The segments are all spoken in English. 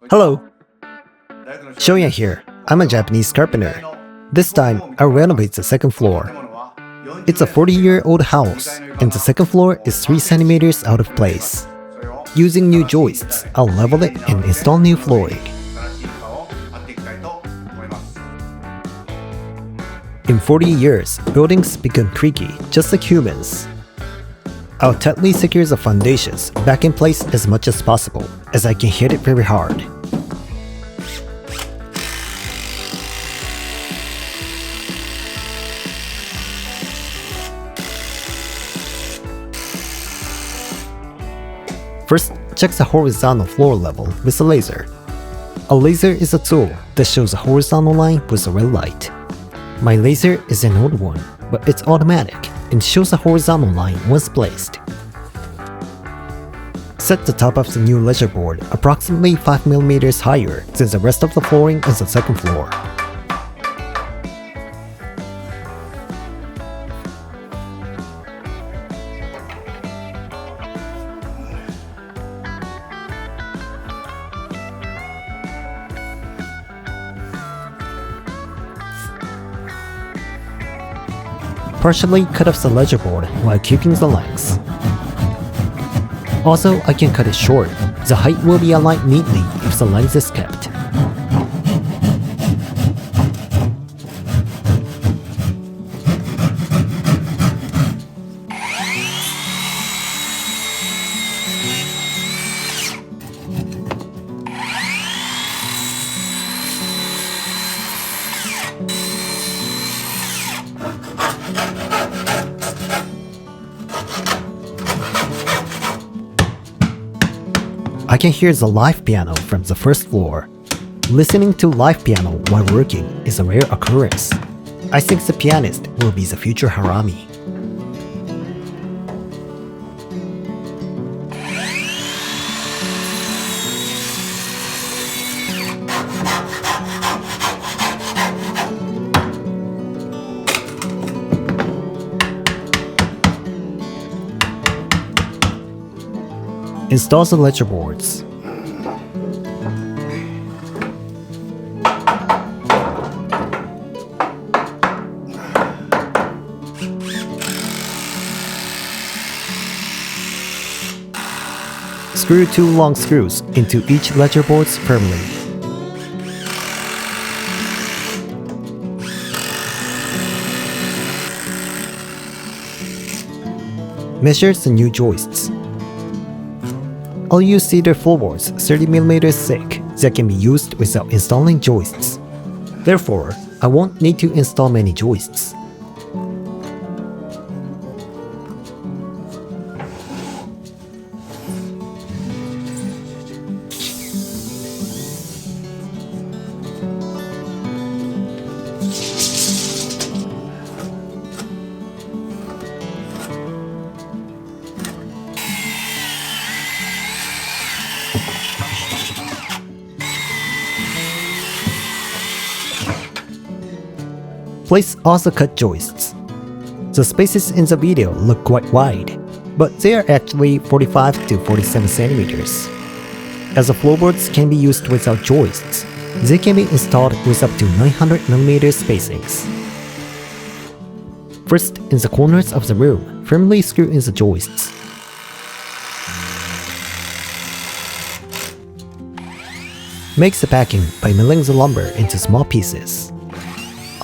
Hello, Shoya here. I'm a Japanese carpenter. This time, I renovate the second floor. It's a 40-year-old house, and the second floor is 3 centimeters out of place. Using new joists, I'll level it and install new flooring. In 40 years, buildings become creaky, just like humans. I'll tightly secure the foundations back in place as much as possible, as I can hit it very hard. First, check the horizontal floor level with a laser. A laser is a tool that shows a horizontal line with a red light. My laser is an old one, but it's automatic and shows a horizontal line once placed. Set the top of the new ledger board approximately 5 mm higher than the rest of the flooring on the second floor. Partially cut off the ledger board while keeping the lengths. Also, I can cut it short. The height will be aligned neatly if the length is kept. I can hear the live piano from the first floor. Listening to live piano while working is a rare occurrence. I think the pianist will be the future Harami. Install the ledger boards. Screw 2 long screws into each ledger boards firmly. Measure the new joists. I'll use cedar floorboards 30 mm thick that can be used without installing joists. Therefore, I won't need to install many joists. Place also cut joists. The spaces in the video look quite wide, but they are actually 45 to 47 centimeters. As the floorboards can be used without joists, they can be installed with up to 900 mm spacings. First, in the corners of the room, firmly screw in the joists. Make the packing by milling the lumber into small pieces.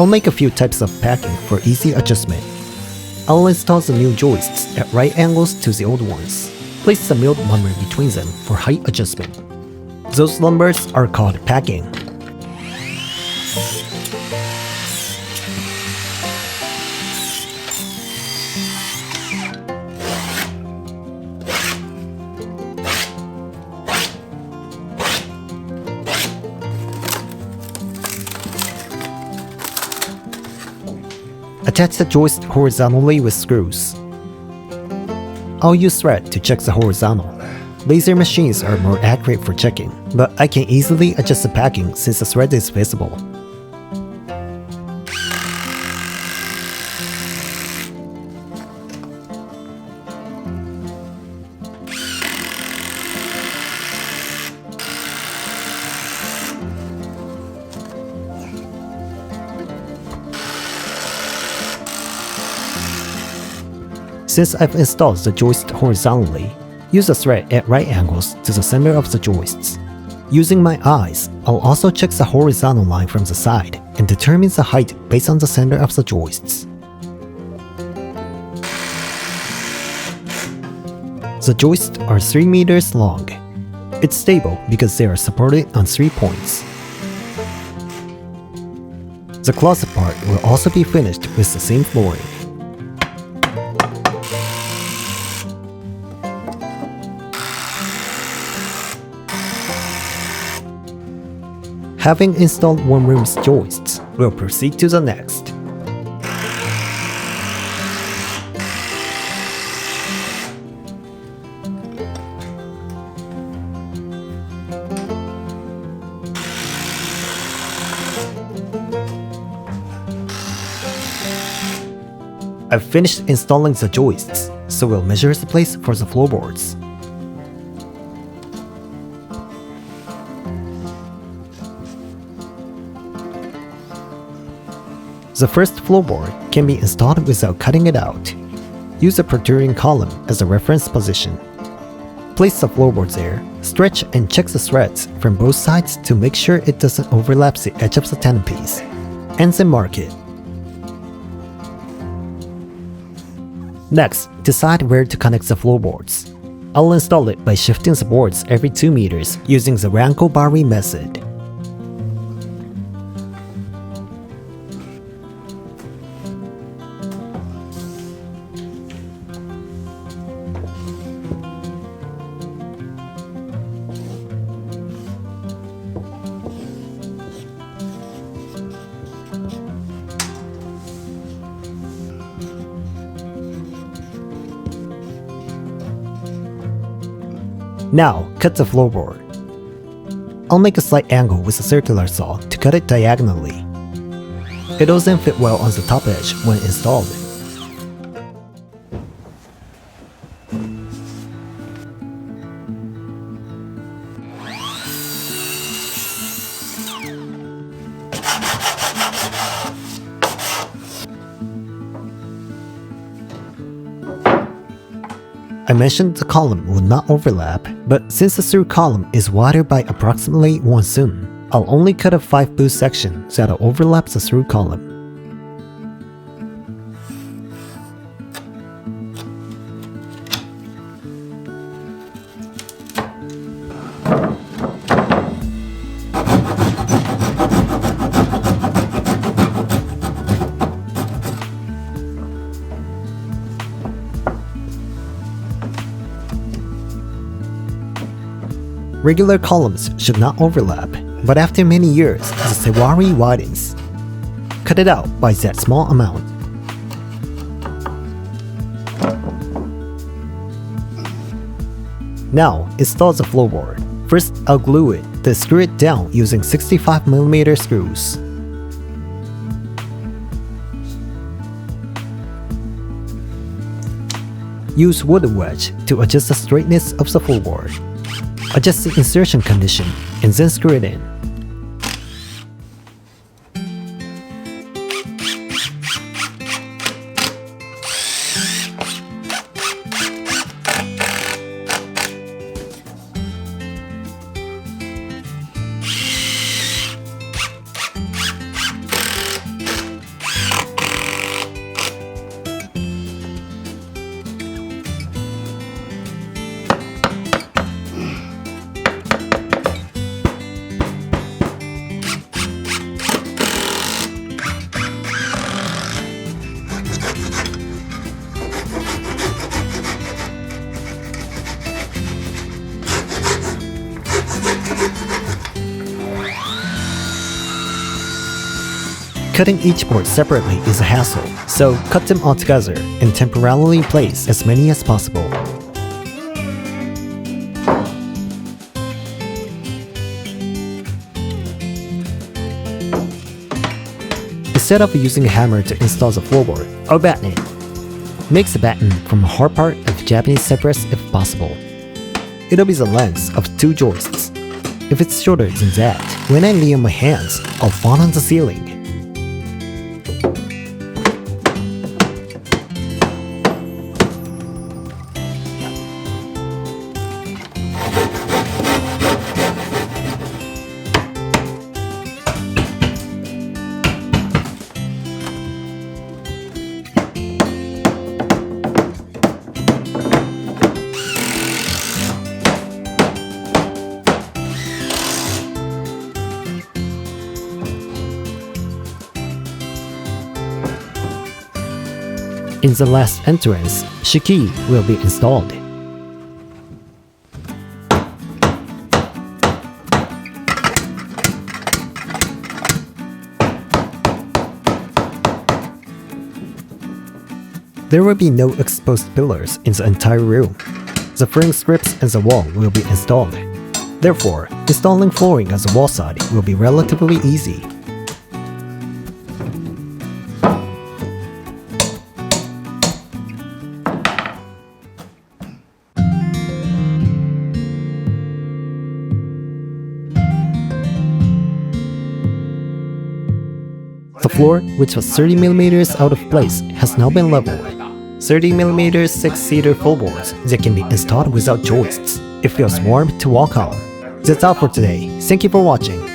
I'll make a few types of packing for easy adjustment. I'll install the new joists at right angles to the old ones. Place the milled lumber between them for height adjustment. Those lumbers are called packing. Attach the joist horizontally with screws. I'll use thread to check the horizontal. Laser machines are more accurate for checking, but I can easily adjust the packing since the thread is visible. Since I've installed the joist horizontally, use a thread at right angles to the center of the joists. Using my eyes, I'll also check the horizontal line from the side and determine the height based on the center of the joists. The joists are 3 meters long. It's stable because they are supported on 3 points. The closet part will also be finished with the same flooring. Having installed one room's joists, we'll proceed to the next. I've finished installing the joists, so we'll measure the place for the floorboards. The first floorboard can be installed without cutting it out. Use a protruding column as a reference position. Place the floorboard there, stretch and check the threads from both sides to make sure it doesn't overlap the edge of the tenon piece, and then mark it. Next, decide where to connect the floorboards. I'll install it by shifting the boards every 2 meters using the Ranko-Bari method. Now, cut the floorboard. I'll make a slight angle with a circular saw to cut it diagonally. It doesn't fit well on the top edge when installed. I mentioned the column will not overlap, but since the through column is wider by approximately 1 cm, I'll only cut a 5 boost section so that'll overlap the through column. Regular columns should not overlap, but after many years, the sewari widens. Cut it out by that small amount. Now, install the floorboard. First, I'll glue it, then screw it down using 65mm screws. Use wooden wedge to adjust the straightness of the floorboard. Adjust the insertion condition and then screw it in. Cutting each board separately is a hassle, so cut them all together and temporarily place as many as possible. Instead of using a hammer to install the floorboard, I'll batten it. Make the batten from a hard part of Japanese cypress if possible. It'll be the length of 2 joists. If it's shorter than that, when I lay on my hands, I'll fall on the ceiling. In the last entrance, Shiki will be installed. There will be no exposed pillars in the entire room. The frame strips and the wall will be installed. Therefore, installing flooring as a wall side will be relatively easy. The floor, which was 30mm out of place, has now been leveled. 30mm 6-seater floorboards that can be installed without joists. It feels warm to walk on. That's all for today. Thank you for watching.